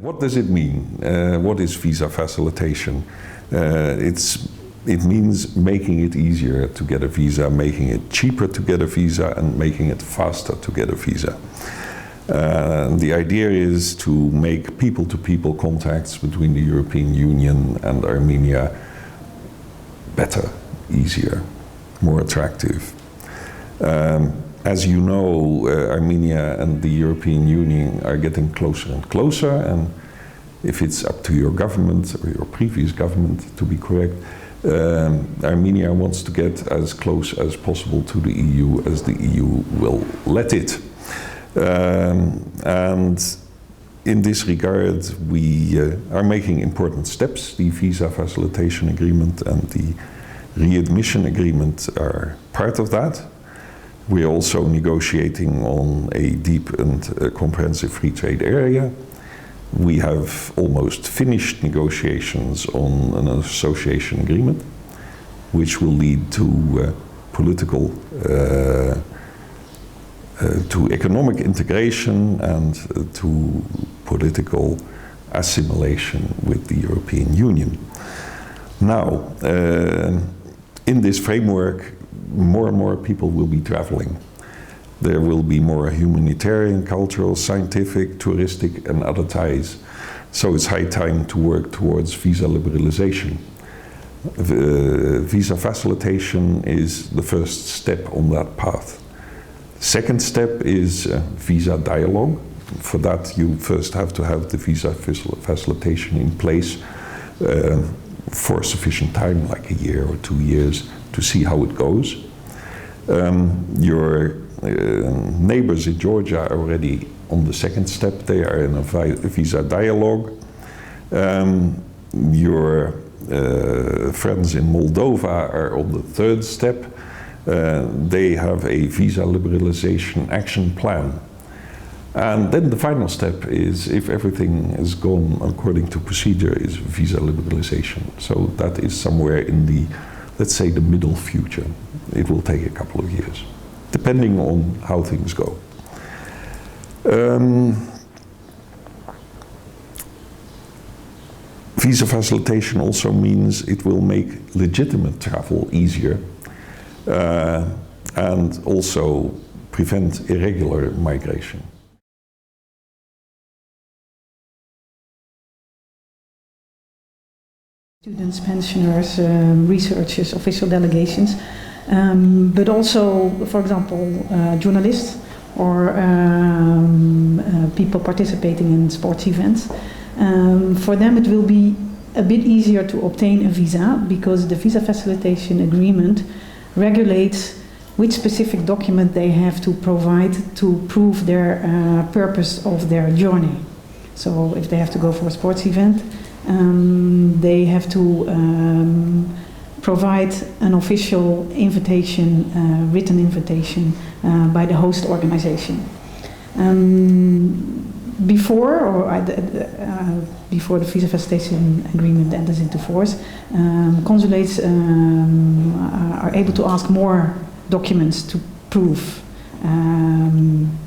What does it mean? What is visa facilitation? It means making it easier to get a visa, making it cheaper to get a visa, and making it faster to get a visa. The idea is to make people-to-people contacts between the European Union and Armenia better, easier, more attractive. As you know, Armenia and the European Union are getting closer and closer, and if it's up to your government, or your previous government to be correct, Armenia wants to get as close as possible to the EU as the EU will let it. And in this regard, we are making important steps. The visa facilitation agreement and the readmission agreement are part of that. We are also negotiating on a deep and comprehensive free trade area. We have almost finished negotiations on an association agreement, which will lead to political, to economic integration and to political assimilation with the European Union. Now, in this framework, more and more people will be traveling. There will be more humanitarian, cultural, scientific, touristic and other ties. So it's high time to work towards visa liberalization. Visa facilitation is the first step on that path. Second step is visa dialogue. For that you first have to have the visa facilitation in place for sufficient time, like a year or 2 years, to see how it goes. Your neighbors in Georgia are already on the second step. They are in a visa dialogue. Your friends in Moldova are on the third step. They have a visa liberalization action plan. And then the final step is, if everything has gone according to procedure, is visa liberalization. So that is somewhere in the, let's say, the middle future. It will take a couple of years, depending on how things go. Visa facilitation also means it will make legitimate travel easier and also prevent irregular migration. Students, pensioners, researchers, official delegations, but also, for example, journalists or people participating in sports events. For them it will be a bit easier to obtain a visa because the visa facilitation agreement regulates which specific document they have to provide to prove their purpose of their journey. So if they have to go for a sports event, they have to provide an official invitation, written invitation by the host organization. Before the visa facilitation agreement enters into force, consulates are able to ask more documents to prove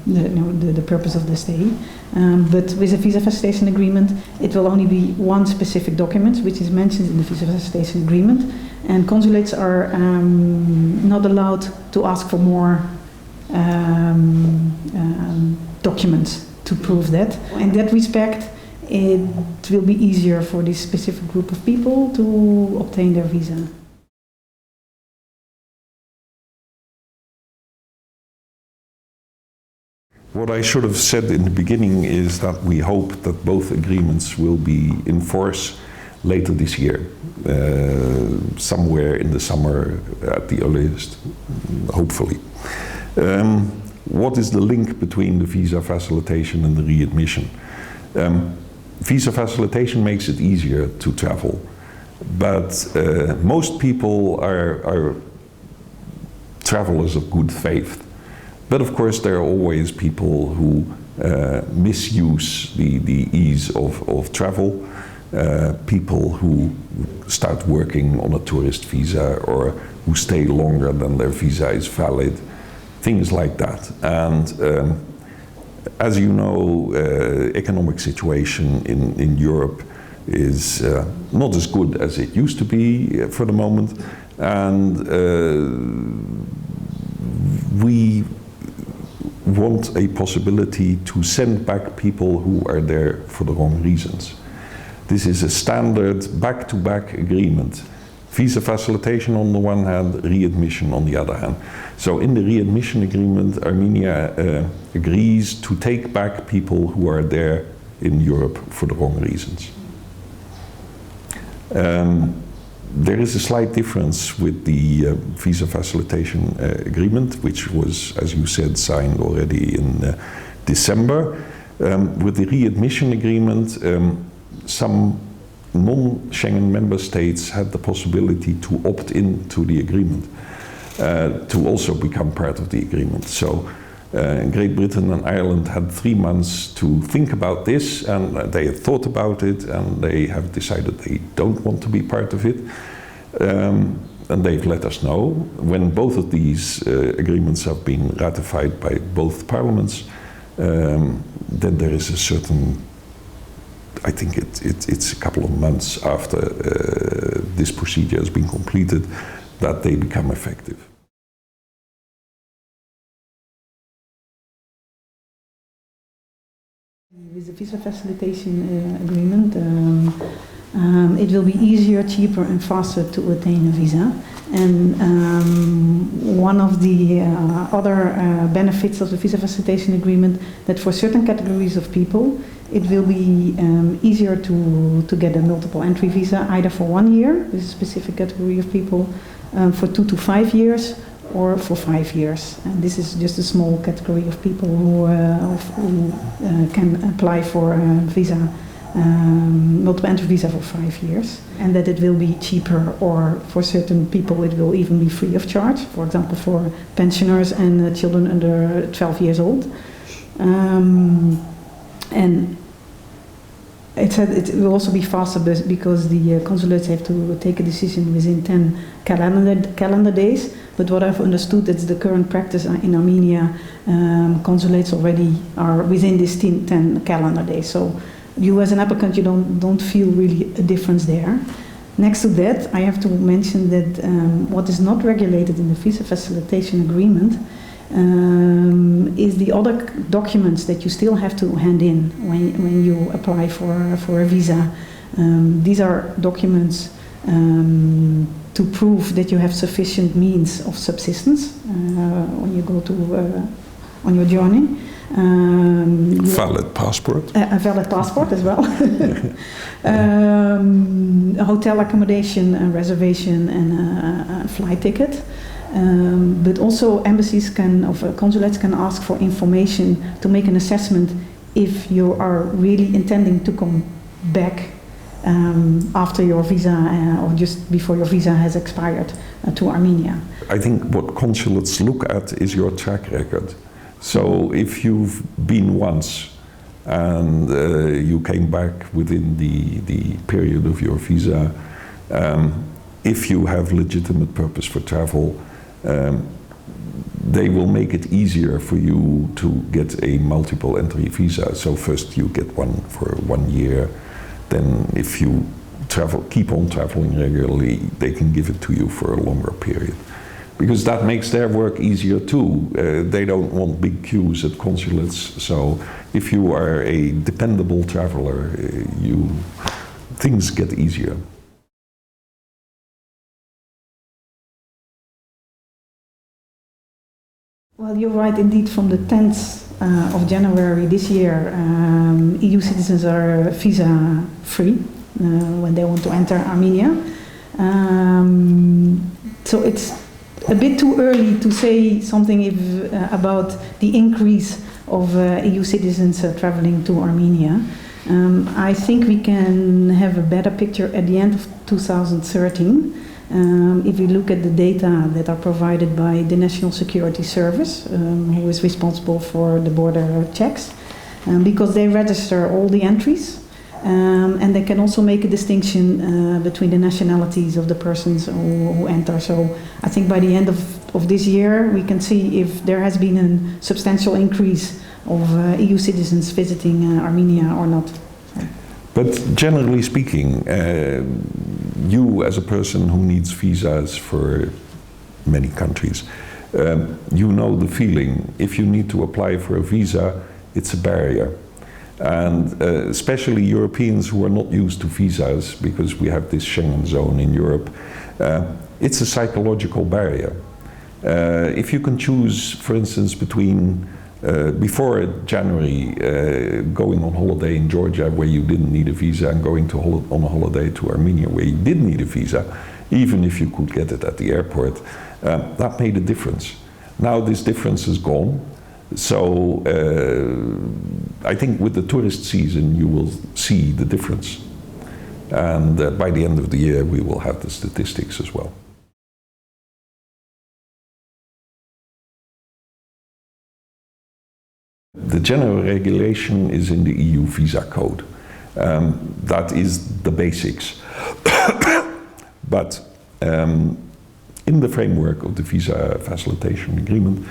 the purpose of the stay. But with a visa facilitation agreement, it will only be one specific document, which is mentioned in the visa facilitation agreement, and consulates are not allowed to ask for more documents to prove that. In that respect, it will be easier for this specific group of people to obtain their visa. What I should have said in the beginning is that we hope that both agreements will be in force later this year, somewhere in the summer at the earliest, hopefully. What is the link between the visa facilitation and the readmission? Visa facilitation makes it easier to travel, but most people are travelers of good faith. But of course there are always people who misuse the ease of travel, people who start working on a tourist visa or who stay longer than their visa is valid, things like that. And As you know, economic situation in Europe is not as good as it used to be for the moment, and we want a possibility to send back people who are there for the wrong reasons. This is a standard back-to-back agreement. Visa facilitation on the one hand, readmission on the other hand. So in the readmission agreement, Armenia agrees to take back people who are there in Europe for the wrong reasons. There is a slight difference with the visa facilitation agreement, which was, as you said, signed already in December. With the readmission agreement, some non-Schengen member states had the possibility to opt in to the agreement, to also become part of the agreement. So Great Britain and Ireland had 3 months to think about this, and they had thought about it, and they have decided they don't want to be part of it. And they've let us know. When both of these agreements have been ratified by both parliaments, then there is a certain, I think it's a couple of months after this procedure has been completed that they become effective. With the visa facilitation agreement, it will be easier, cheaper and faster to attain a visa. And one of the other benefits of the visa facilitation agreement, that for certain categories of people, it will be easier to get a multiple entry visa, either for 1 year, this is a specific category of people, for 2 to 5 years, or for 5 years. And this is just a small category of people who can apply for a visa, multiple entry visa for 5 years. And that it will be cheaper, or for certain people it will even be free of charge. For example, for pensioners and children under 12 years old. And it will also be faster because the consulates have to take a decision within 10 calendar days. But what I've understood, that's the current practice in Armenia. Consulates already are within this 10 calendar days. So you as an applicant, you don't feel really a difference there. Next to that, I have to mention that what is not regulated in the visa facilitation agreement is the other documents that you still have to hand in when you apply for a visa. These are documents to prove that you have sufficient means of subsistence when you go to on your journey. Valid passport. A valid passport as well. A hotel accommodation, a reservation, and a flight ticket. But also embassies consulates can ask for information to make an assessment if you are really intending to come back after your visa or just before your visa has expired to Armenia. I think what consulates look at is your track record. So if you've been once and you came back within the period of your visa, if you have legitimate purpose for travel, they will make it easier for you to get a multiple entry visa. So first you get one for 1 year, then if you keep on traveling regularly, they can give it to you for a longer period. Because that makes their work easier too. They don't want big queues at consulates, so if you are a dependable traveler, things get easier. Well, you're right indeed. From the 10th of January this year, EU citizens are visa free when they want to enter Armenia. So it's a bit too early to say something about the increase of EU citizens traveling to Armenia. I think we can have a better picture at the end of 2013 if we look at the data that are provided by the National Security Service, who is responsible for the border checks, because they register all the entries. And they can also make a distinction between the nationalities of the persons who enter. So I think by the end of this year we can see if there has been a substantial increase of EU citizens visiting Armenia or not. But generally speaking, you as a person who needs visas for many countries, you know the feeling. If you need to apply for a visa, it's a barrier. And especially Europeans who are not used to visas, because we have this Schengen zone in Europe, it's a psychological barrier. If you can choose, for instance, between before January, going on holiday in Georgia where you didn't need a visa, and going on a holiday to Armenia where you did need a visa, even if you could get it at the airport, that made a difference. Now this difference is gone. So I think with the tourist season you will see the difference. And by the end of the year we will have the statistics as well. The general regulation is in the EU Visa Code. That is the basics. But in the framework of the Visa Facilitation Agreement,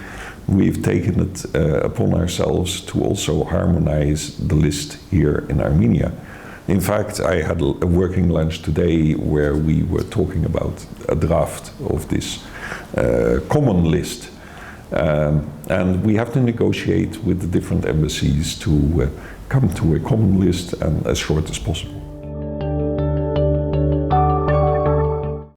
we've taken it upon ourselves to also harmonize the list here in Armenia. In fact, I had a working lunch today where we were talking about a draft of this common list. And we have to negotiate with the different embassies to come to a common list and as short as possible.